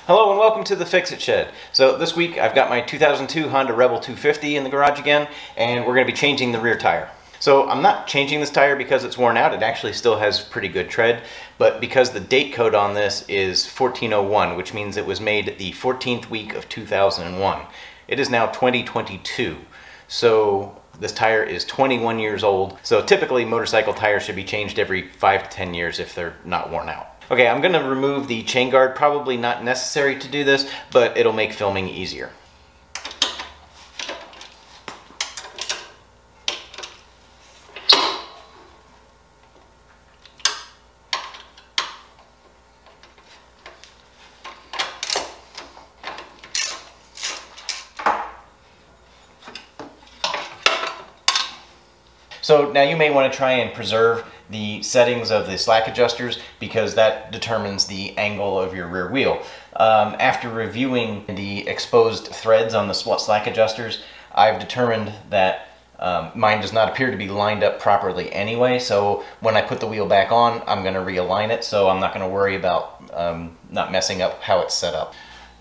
Hello and welcome to the Fixit Shed. So this week I've got my 2002 Honda Rebel 250 in the garage again, and we're going to be changing the rear tire. So I'm not changing this tire because it's worn out. It actually still has pretty good tread, but because the date code on this is 1401, which means it was made the 14th week of 2001. It is now 2022, so this tire is 21 years old. So typically motorcycle tires should be changed every 5 to 10 years if they're not worn out. Okay, I'm going to remove the chain guard. Probably not necessary to do this, but it'll make filming easier. So now you may want to try and preserve the settings of the slack adjusters because that determines the angle of your rear wheel. After reviewing the exposed threads on the slack adjusters, I've determined that mine does not appear to be lined up properly anyway, so when I put the wheel back on, I'm going to realign it, so I'm not going to worry about not messing up how it's set up.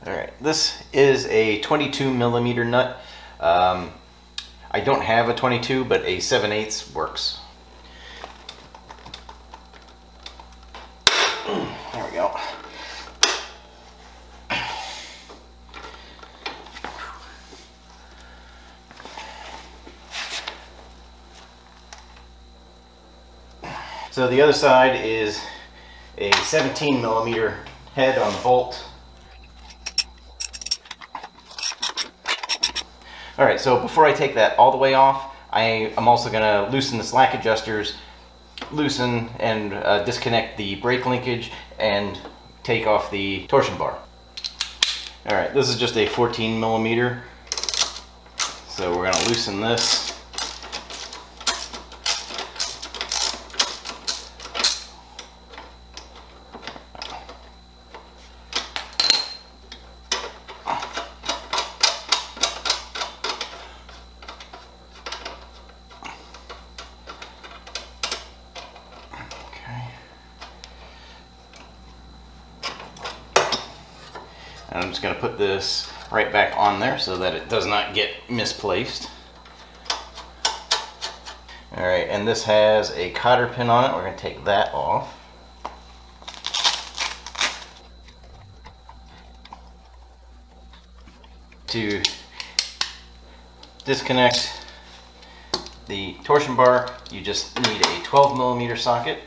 Alright, this is a 22 millimeter nut. I don't have a 22, but a 7/8 works. There we go. So the other side is a 17 millimeter head on the bolt. Alright, so before I take that all the way off, I'm also going to loosen the slack adjusters, loosen and disconnect the brake linkage, and take off the torsion bar. Alright, this is just a 14 millimeter, so we're going to loosen this. And I'm just going to put this right back on there so that it does not get misplaced. Alright, and this has a cotter pin on it. We're going to take that off. To disconnect the torsion bar, you just need a 12 millimeter socket.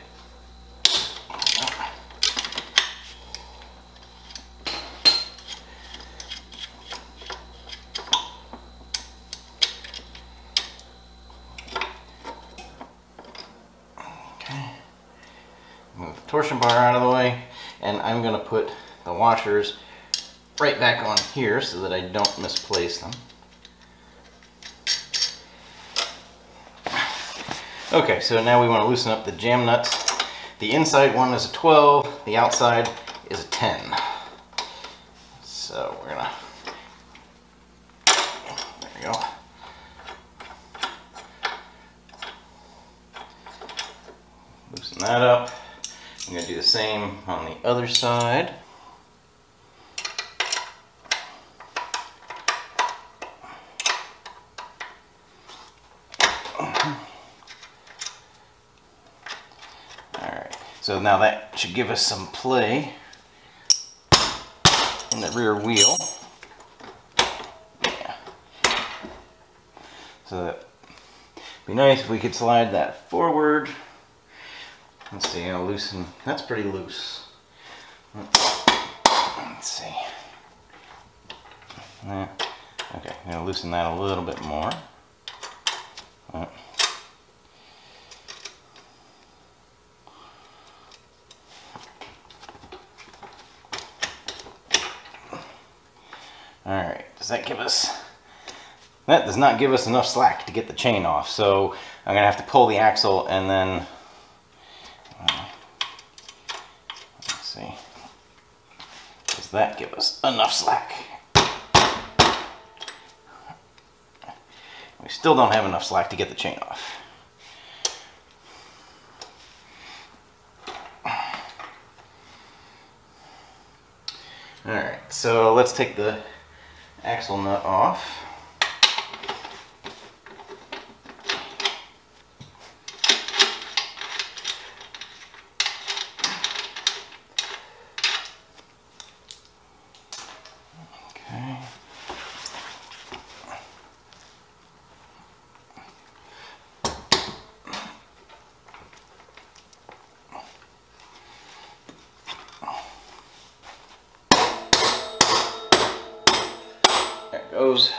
Move the torsion bar out of the way, and I'm going to put the washers right back on here so that I don't misplace them. Okay, so now we want to loosen up the jam nuts. The inside one is a 12, the outside is a 10. So we're gonna, there we go. Loosen that up. I'm going to do the same on the other side. Alright, so now that should give us some play in the rear wheel. Yeah. So that'd be nice if we could slide that forward. Let's see, I'll loosen, that's pretty loose. Let's see. Yeah. Okay, I'm going to loosen that a little bit more. Alright, does that give us, that does not give us enough slack to get the chain off, so I'm going to have to pull the axle and then let's see, does that give us enough slack? We still don't have enough slack to get the chain off. Alright, so let's take the axle nut off. Okay. There it goes.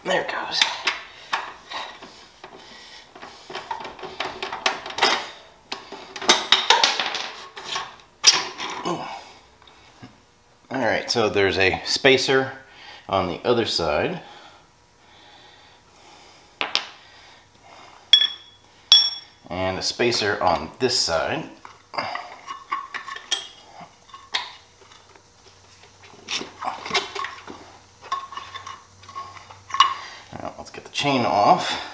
There it goes. Alright, so there's a spacer on the other side. And a spacer on this side. Now, let's get the chain off.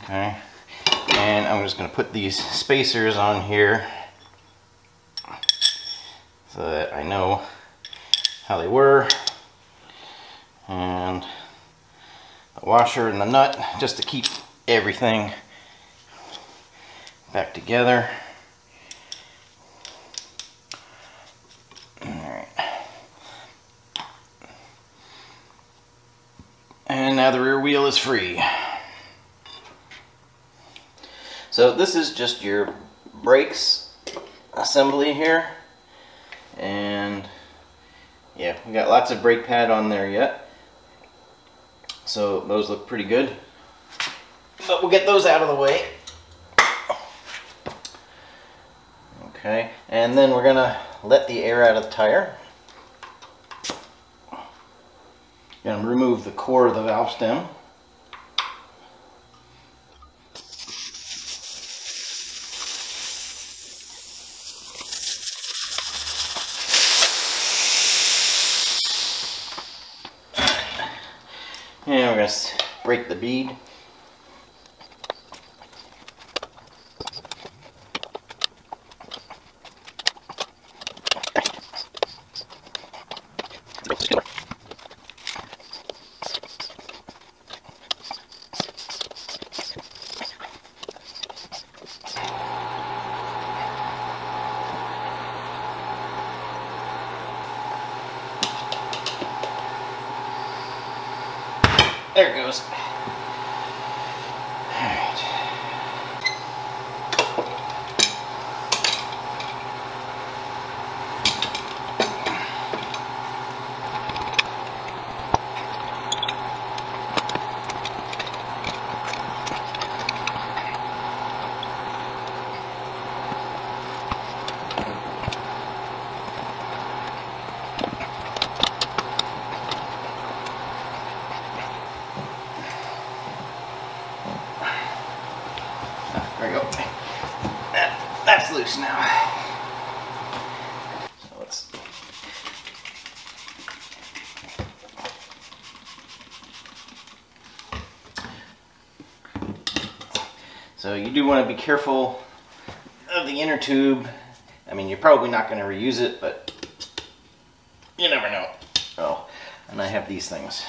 Okay, and I'm just going to put these spacers on here so that I know how they were, and the washer and the nut just to keep everything back together. Alright. And now the rear wheel is free. So this is just your brakes assembly here, and yeah, we got lots of brake pad on there yet, so those look pretty good, but we'll get those out of the way. Okay, and then we're gonna let the air out of the tire. Gonna remove the core of the valve stem. And we're going to break the bead. There it goes. Alright. There we go. That's loose now. So let's. So you do want to be careful of the inner tube. I mean, you're probably not going to reuse it, but you never know. So and I have these things.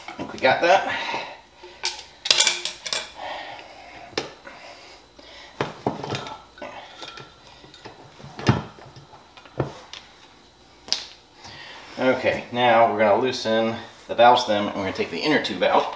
I think we got that. Okay, now we're going to loosen the valve stem and we're going to take the inner tube out.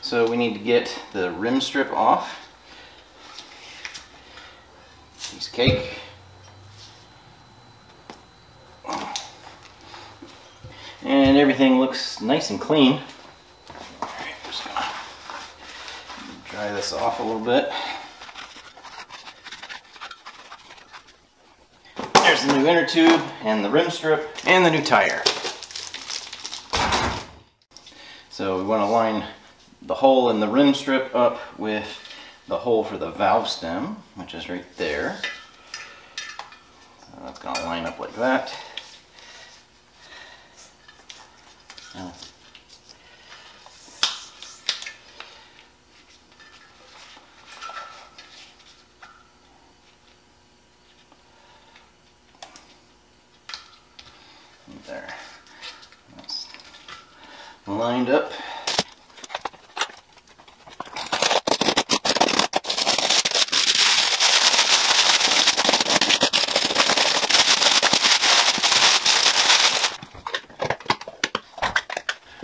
So we need to get the rim strip off. Piece of cake. And everything looks nice and clean. Alright, just gonna dry this off a little bit. There's the new inner tube and the rim strip and the new tire. So we want to line the hole in the rim strip up with the hole for the valve stem, which is right there. So that's going to line up like that. Now, there. That's lined up.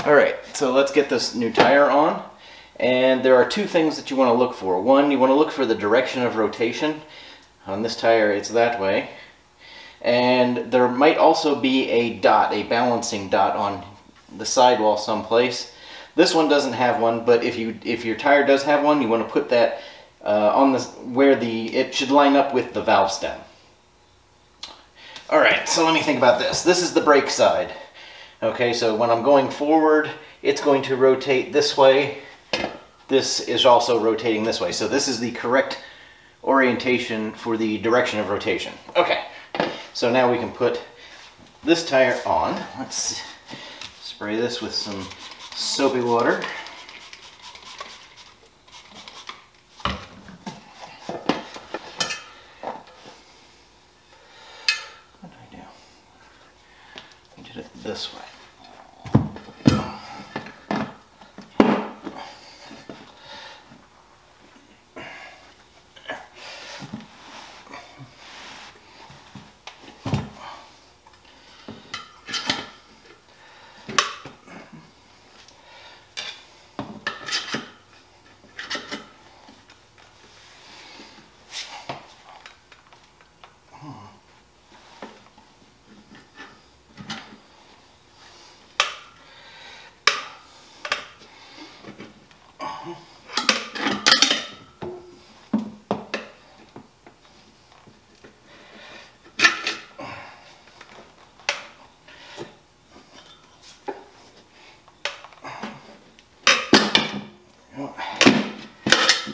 Alright, so let's get this new tire on, and there are two things that you want to look for. One, you want to look for the direction of rotation. On this tire it's that way, and there might also be a dot, a balancing dot on the sidewall someplace. This one doesn't have one, but if your tire does have one, you want to put that on where it should line up with the valve stem. Alright, so let me think about this. This is the brake side. Okay, so when I'm going forward, it's going to rotate this way. This is also rotating this way. So this is the correct orientation for the direction of rotation. Okay, so now we can put this tire on. Let's spray this with some soapy water. What did I do? I did it this way.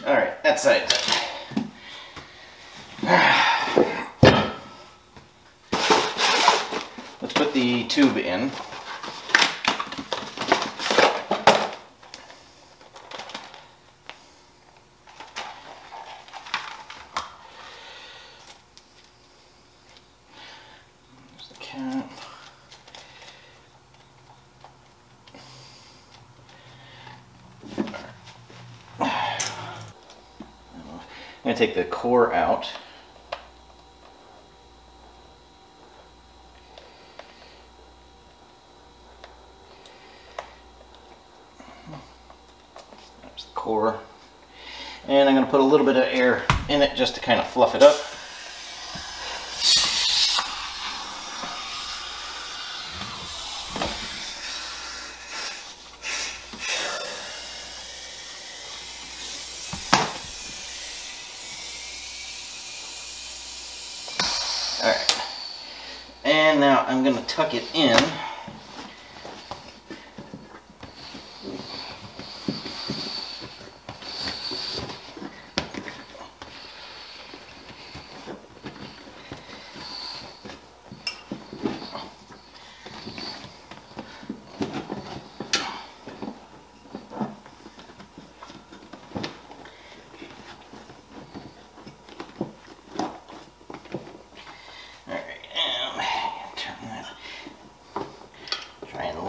Alright, that side's up. Let's put the tube in. There's the cap. going to take the core out. There's the core. And I'm going to put a little bit of air in it just to kind of fluff it up. Alright, and now I'm going to tuck it in.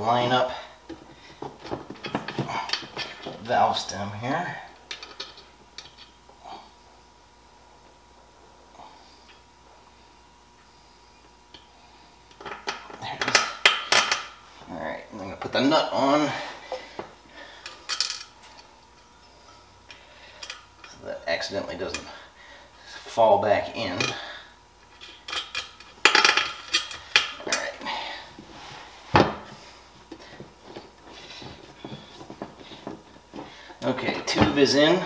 Line up the valve stem here. There it is. Alright, I'm going to put the nut on so that accidentally doesn't fall back in. Okay, tube is in.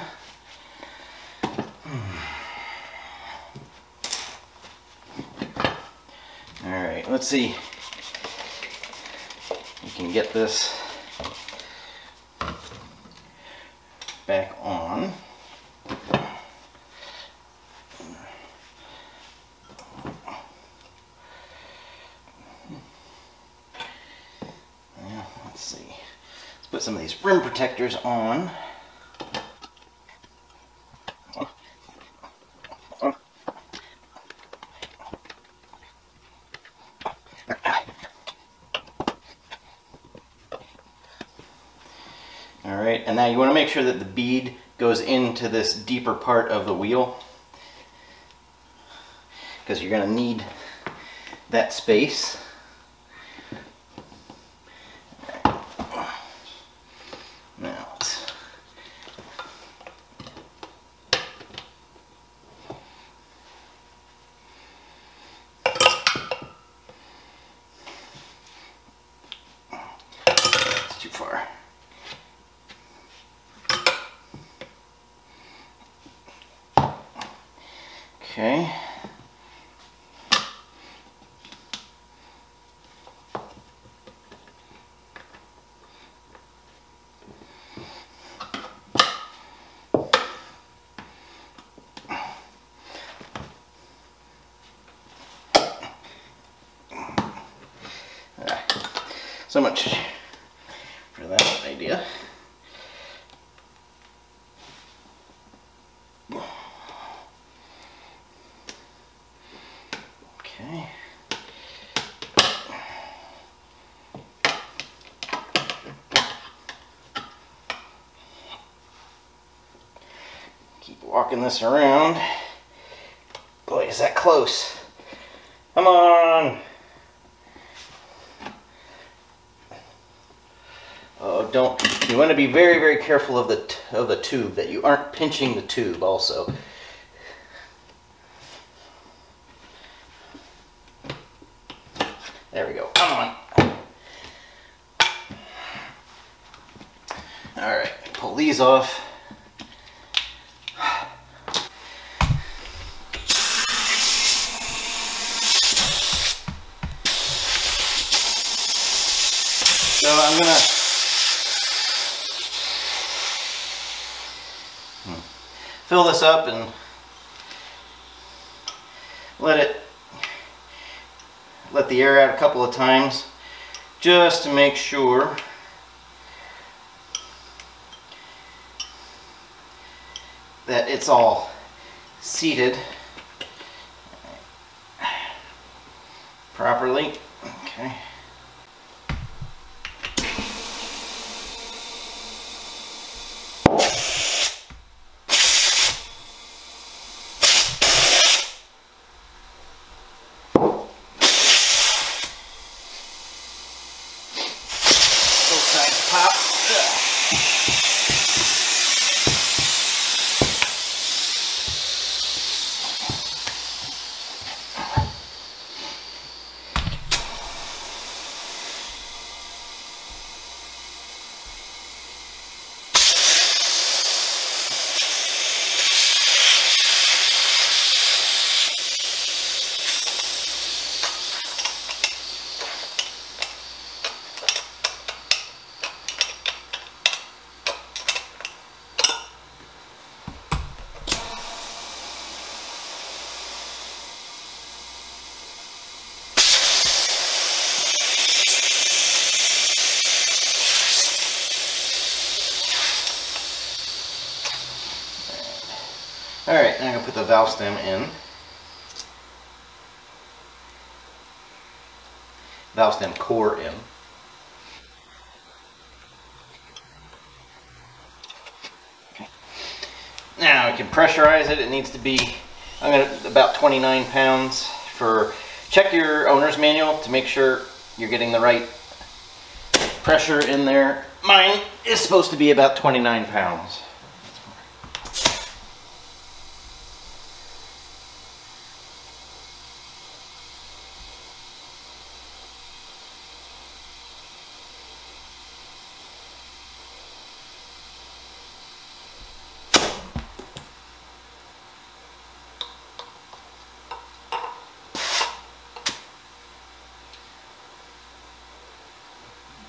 Alright, let's see. You can get this back on. Now, let's see. Let's put some of these rim protectors on. Alright, and now you want to make sure that the bead goes into this deeper part of the wheel, because you're going to need that space. Now let's it's too far. Okay. So much for that idea. Okay. Keep walking this around. Boy, is that close. Come on. Oh, don't. You want to be very, very careful of the tube, that you aren't pinching the tube also. There we go. Come on. Alright, pull these off. So I'm gonna fill this up and let the air out a couple of times just to make sure that it's all seated properly. Okay. Alright, now I'm going to put the valve stem in. Valve stem core in. Okay. Now I can pressurize it. It needs to be, I'm going to about 29 pounds for, check your owner's manual to make sure you're getting the right pressure in there. Mine is supposed to be about 29 pounds.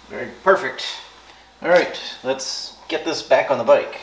Very perfect. All right, let's get this back on the bike.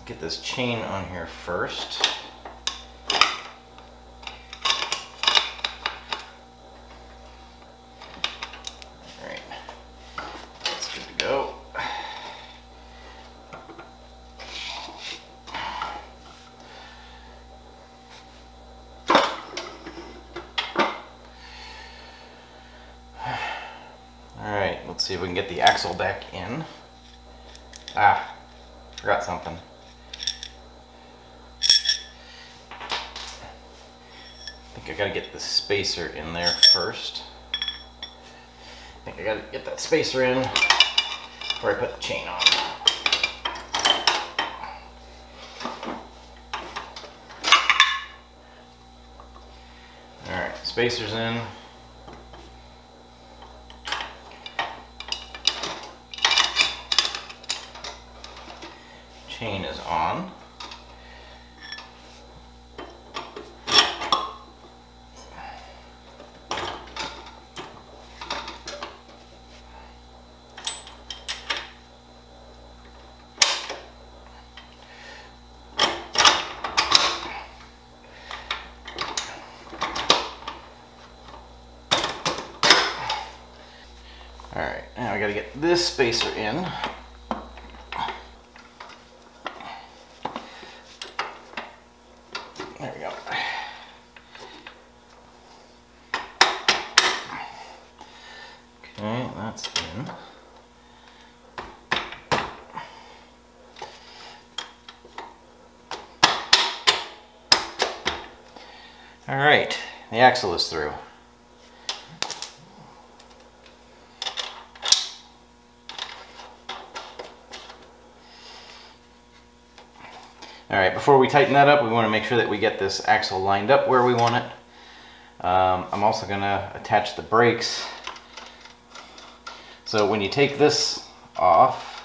Get this chain on here first. Alright, that's good to go. Alright, let's see if we can get the axle back in. Ah, forgot something. I gotta get the spacer in there first. I think I gotta get that spacer in before I put the chain on. Alright, spacer's in. Chain is on. Alright, now I gotta get this spacer in. There we go. Okay, that's in. Alright, the axle is through. Alright, before we tighten that up, we want to make sure that we get this axle lined up where we want it. I'm also going to attach the brakes. So when you take this off,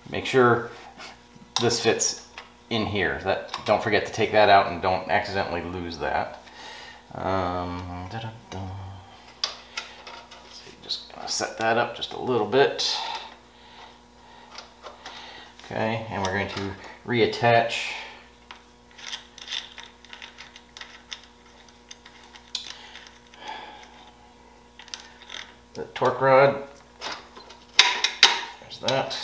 make sure this fits in here. Don't forget to take that out and don't accidentally lose that. So you're just going to set that up just a little bit. Okay, and we're going to reattach the torque rod. There's that.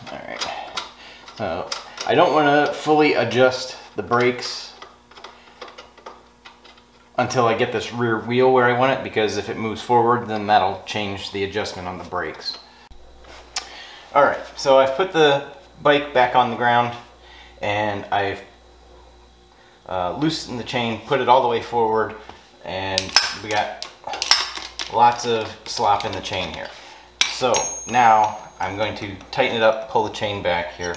Alright, so I don't want to fully adjust the brakes until I get this rear wheel where I want it, because if it moves forward, then that'll change the adjustment on the brakes. Alright, so I've put the bike back on the ground, and I've loosened the chain, put it all the way forward, and we got lots of slop in the chain here. So now I'm going to tighten it up, pull the chain back here.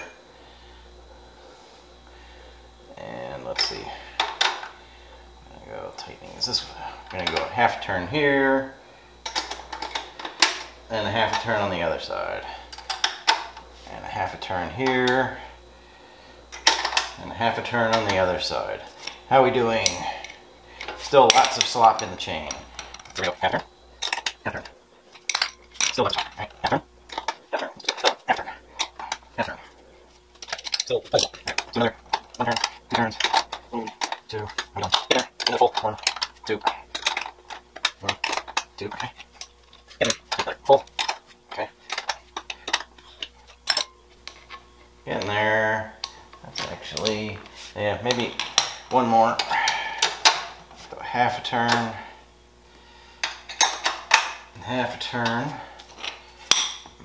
tightening is this. I'm going to go a half turn here and a half a turn on the other side, and a half a turn here and a half a turn on the other side. How are we doing? Still lots of slop in the chain. Here we go. Half turn. Half turn. Still lots of slop. Right. Half turn. Half turn. Still half turn. Half turn. Still lots of slop. Right. So another one turn. Two turns. 1, 2. Hold on. Get there. In the full. 1, 2. 1, 2. Okay. Get there. Full. Okay. Get in there. That's actually, yeah, maybe one more. Go half a turn. And half a turn.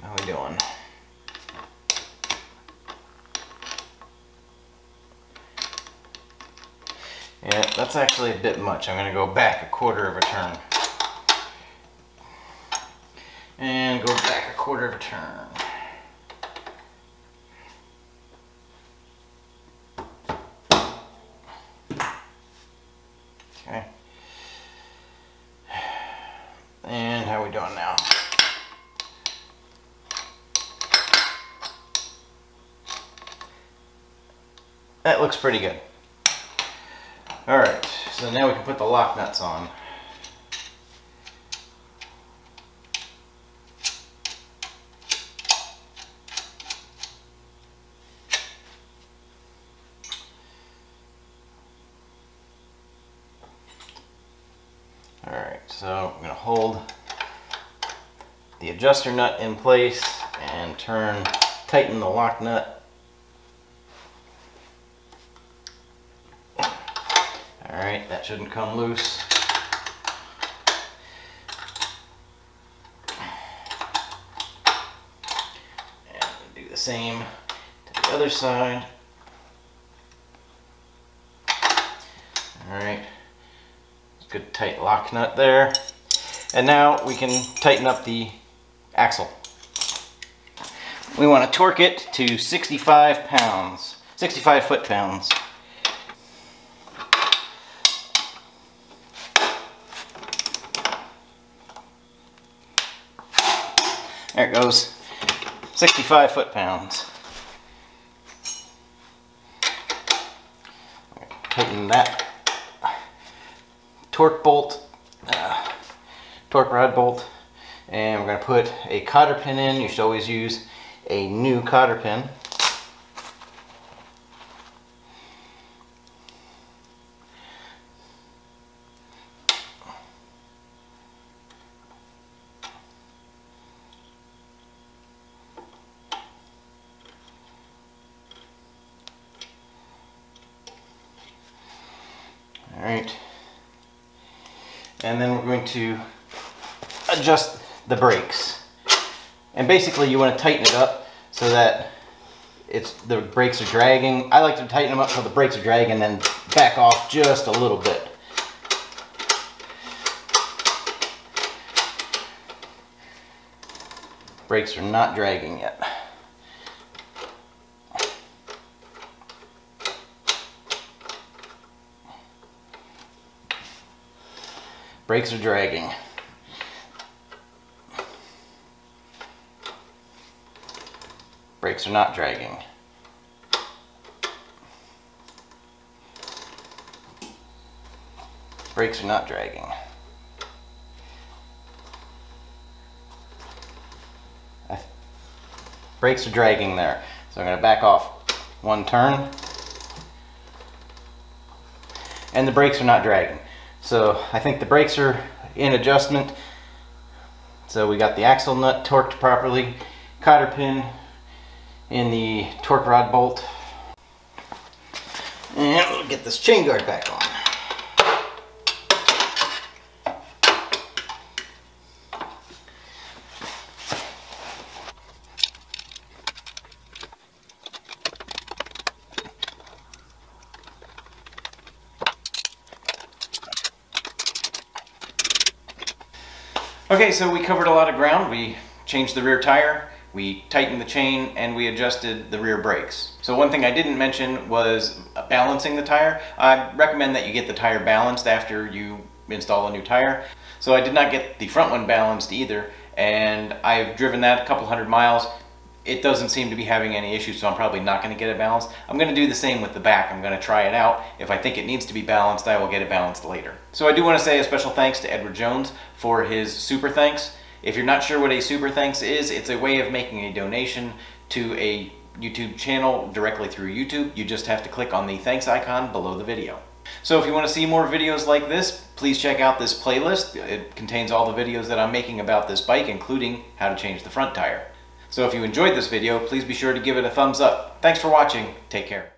How are we doing? Yeah, that's actually a bit much. I'm going to go back a quarter of a turn. And go back a quarter of a turn. Okay. And how are we doing now? That looks pretty good. Alright, so now we can put the lock nuts on. Alright, so I'm going to hold the adjuster nut in place and tighten the lock nut. Alright, that shouldn't come loose. And do the same to the other side. Alright, good tight lock nut there. And now we can tighten up the axle. We want to torque it to 65 pounds, 65 foot-pounds. There it goes, 65 foot-pounds. Tighten that torque bolt, torque rod bolt, and we're going to put a cotter pin in. You should always use a new cotter pin. Alright, and then we're going to adjust the brakes. And basically you want to tighten it up so that the brakes are dragging. I like to tighten them up so the brakes are dragging and then back off just a little bit. Brakes are not dragging yet. Brakes are dragging. Brakes are not dragging. Brakes are not dragging. Brakes are dragging there. So I'm going to back off one turn. And the brakes are not dragging. So I think the brakes are in adjustment. So we got the axle nut torqued properly, cotter pin in the torque rod bolt, and we'll get this chain guard back on. Okay, so we covered a lot of ground. We changed the rear tire, we tightened the chain, and we adjusted the rear brakes. So one thing I didn't mention was balancing the tire. I recommend that you get the tire balanced after you install a new tire. So I did not get the front one balanced either, and I've driven that a couple hundred miles. It doesn't seem to be having any issues, so I'm probably not going to get it balanced. I'm going to do the same with the back. I'm going to try it out. If I think it needs to be balanced, I will get it balanced later. So I do want to say a special thanks to Edward Jones for his super thanks. If you're not sure what a super thanks is, it's a way of making a donation to a YouTube channel directly through YouTube. You just have to click on the thanks icon below the video. So if you want to see more videos like this, please check out this playlist. It contains all the videos that I'm making about this bike, including how to change the front tire. So if you enjoyed this video, please be sure to give it a thumbs up. Thanks for watching. Take care.